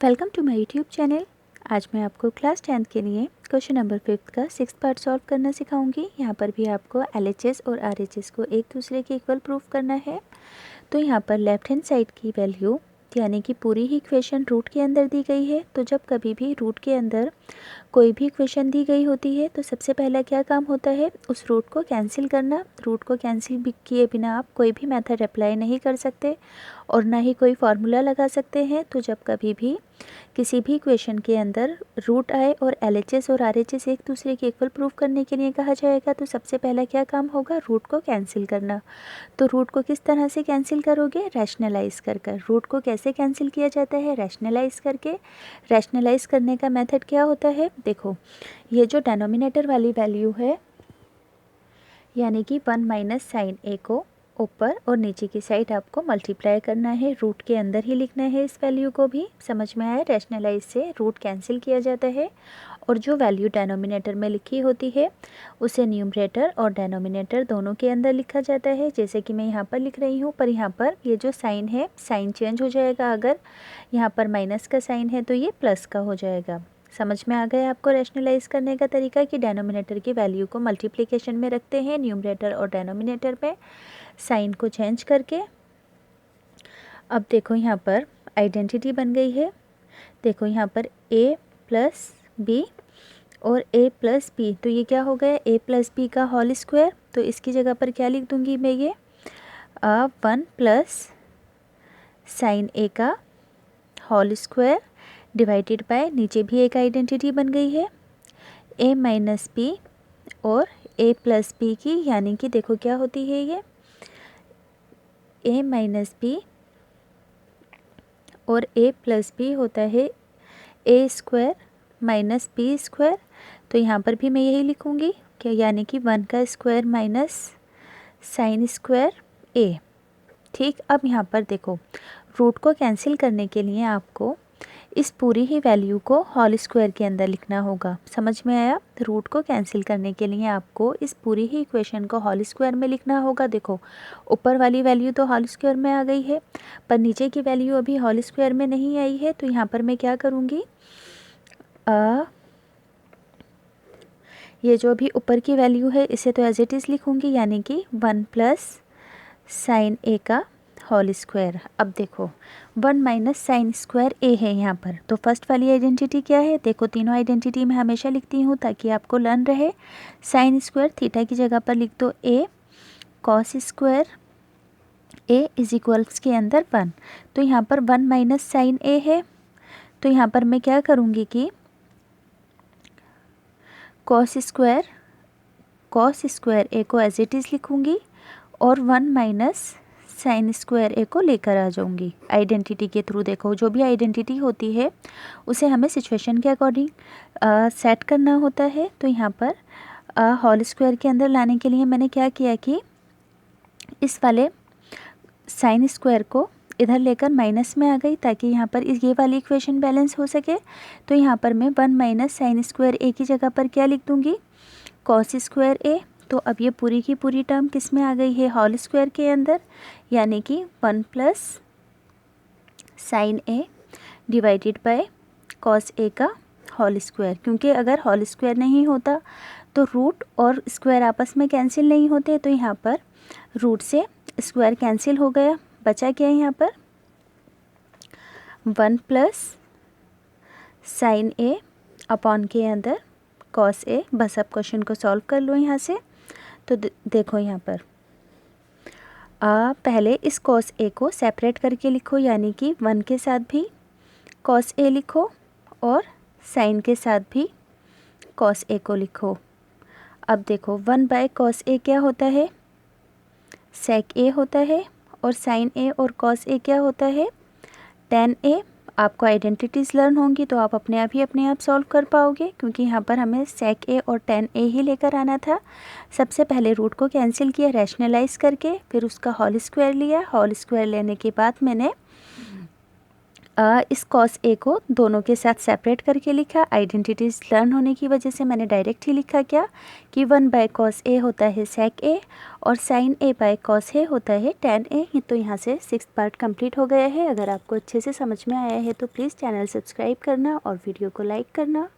Welcome to my YouTube channel. आज मैं आपको क्लास 10th के लिए क्वेश्चन नंबर 5 का 6th पार्ट सॉल्व करना सिखाऊंगी। यहाँ पर भी आपको LHS और RHS को एक दूसरे के इक्वल प्रूफ करना है। तो यहाँ पर लेफ्ट हैंड साइड की वैल्यू यानी कि पूरी ही इक्वेशन रूट के अंदर दी गई है। तो जब कभी भी रूट के अंदर कोई भी इक्वेशन दी गई होती है तो सबसे पहला क्या काम होता है, उस रूट को कैंसिल करना। रूट को कैंसिल भी किए बिना आप कोई भी मेथड अप्लाई नहीं कर सकते और ना ही कोई फार्मूला लगा सकते हैं। तो जब कभी भी किसी भी इक्वेशन के अंदर रूट आए और LHS और RHS एक दूसरे के इक्वल प्रूफ करने के लिए कहा जाएगा तो सबसे पहला क्या काम होगा, रूट को कैंसिल करना। तो रूट को किस तरह से कैंसिल करोगे, रैशनलाइज कर कर। रूट को कैसे कैंसिल किया जाता है, रैशनलाइज करके। रैशनलाइज करने का मेथड क्या होता है, देखो ये जो डेनोमिनेटर वाली वैल्यू है यानी कि 1 माइनस साइन ए को ऊपर और नीचे की साइड आपको मल्टीप्लाई करना है, रूट के अंदर ही लिखना है। इस वैल्यू को भी समझ में आया, रैशनलाइज से रूट कैंसिल किया जाता है और जो वैल्यू डेनोमिनेटर में लिखी होती है उसे न्यूमरेटर और डेनोमिनेटर दोनों के अंदर लिखा जाता है। जैसे कि मैं यहाँ पर लिख रही हूँ, पर यहाँ पर ये जो साइन है, साइन चेंज हो जाएगा। अगर यहाँ पर माइनस का साइन है तो ये प्लस का हो जाएगा। समझ में आ गया आपको रैशनलाइज करने का तरीका कि डेनोमिनेटर की वैल्यू को मल्टीप्लिकेशन में रखते हैं, न्यूमरेटर और डेनोमिनेटर में साइन को चेंज करके। अब देखो यहाँ पर आइडेंटिटी बन गई है। देखो यहाँ पर a प्लस बी और a प्लस बी, तो ये क्या हो गया, a प्लस बी का होल स्क्वायर। तो इसकी जगह पर क्या लिख दूंगी मैं, ये 1 प्लस साइन a का होल स्क्वायर डिवाइडेड बाय, नीचे भी एक आइडेंटिटी बन गई है a माइनस बी और a प्लस बी की, यानी कि देखो क्या होती है ये a माइनस बी और a प्लस बी होता है a square minus B square. तो यहाँ पर भी मैं यही लिखूँगी क्या, यानी कि 1 का square minus sine square a। ठीक, अब यहाँ पर देखो रूट को कैंसिल करने के लिए आपको इस पूरी ही वैल्यू को होल स्क्वायर के अंदर लिखना होगा। समझ में आया, रूट को कैंसिल करने के लिए आपको इस पूरी ही इक्वेशन को होल स्क्वायर में लिखना होगा। देखो ऊपर वाली वैल्यू तो होल स्क्वायर में आ गई है पर नीचे की वैल्यू अभी होल स्क्वायर में नहीं आई है। तो यहाँ पर मैं क्या करूँगी, ये जो अभी ऊपर की वैल्यू है इसे तो एज इट इज़ लिखूँगी, यानी कि 1 प्लस साइन ए का होल स्क्वायर। अब देखो 1 माइनस साइन स्क्वायर ए है यहाँ पर, तो फर्स्ट वाली आइडेंटिटी क्या है, देखो तीनों आइडेंटिटी मैं हमेशा लिखती हूँ ताकि आपको लर्न रहे। साइन स्क्वायर थीटा की जगह पर लिख दो A, cos square A is equals के अंदर 1। तो यहाँ पर 1 माइनस साइन ए है, तो यहाँ पर मैं क्या करूँगी कि कॉस स्क्वायर ए को एज इट इज़ लिखूँगी और 1 माइनस साइन स्क्वायर ए को लेकर आ जाऊंगी आइडेंटिटी के थ्रू। देखो जो भी आइडेंटिटी होती है उसे हमें सिचुएशन के अकॉर्डिंग सेट करना होता है। तो यहाँ पर होल स्क्वायर के अंदर लाने के लिए मैंने क्या किया कि इस वाले साइन स्क्वायर को इधर लेकर माइनस में आ गई ताकि यहाँ पर ये वाली इक्वेशन बैलेंस हो सके। तो यहाँ पर मैं 1 माइनस साइन स्क्वायर ए की जगह पर क्या लिख दूँगी, कॉस स्क्वायर ए। तो अब ये पूरी की पूरी टर्म किस में आ गई है, होल स्क्वायर के अंदर, यानी कि 1 plus sine A divided by cos A का होल स्क्वायर। क्योंकि अगर होल स्क्वायर नहीं होता तो रूट और स्क्वायर आपस में कैंसिल नहीं होते, तो यहाँ पर रूट से स्क्वायर कैंसिल हो गया, बचा क्या यहाँ पर 1 प्लस साइन ए अपॉन के अंदर कॉस ए। बस अब क्वेश्चन को सॉल्व कर लो यहाँ से। तो देखो यहाँ पर पहले इस कॉस ए को सेपरेट करके लिखो, यानी कि 1 के साथ भी कॉस ए लिखो और साइन के साथ भी कॉस ए को लिखो। अब देखो 1 बाय कॉस ए क्या होता है, सेक ए होता है, और साइन ए और कॉस ए क्या होता है, टेन ए। आपको आइडेंटिटीज़ लर्न होंगी तो आप अपने आप सॉल्व कर पाओगे, क्योंकि यहाँ पर हमें सेक ए और टेन ए ही लेकर आना था। सबसे पहले रूट को कैंसिल किया रैशनलाइज करके, फिर उसका होल स्क्वायर लिया। होल स्क्वायर लेने के बाद मैंने इस कॉस ए को दोनों के साथ सेपरेट करके लिखा। आइडेंटिटीज़ लर्न होने की वजह से मैंने डायरेक्ट ही लिखा क्या कि 1/cos ए होता है sec ए और sin a/cos ए होता है tan ए। तो यहाँ से 6th पार्ट कंप्लीट हो गया है। अगर आपको अच्छे से समझ में आया है तो प्लीज़ चैनल सब्सक्राइब करना और वीडियो को लाइक करना।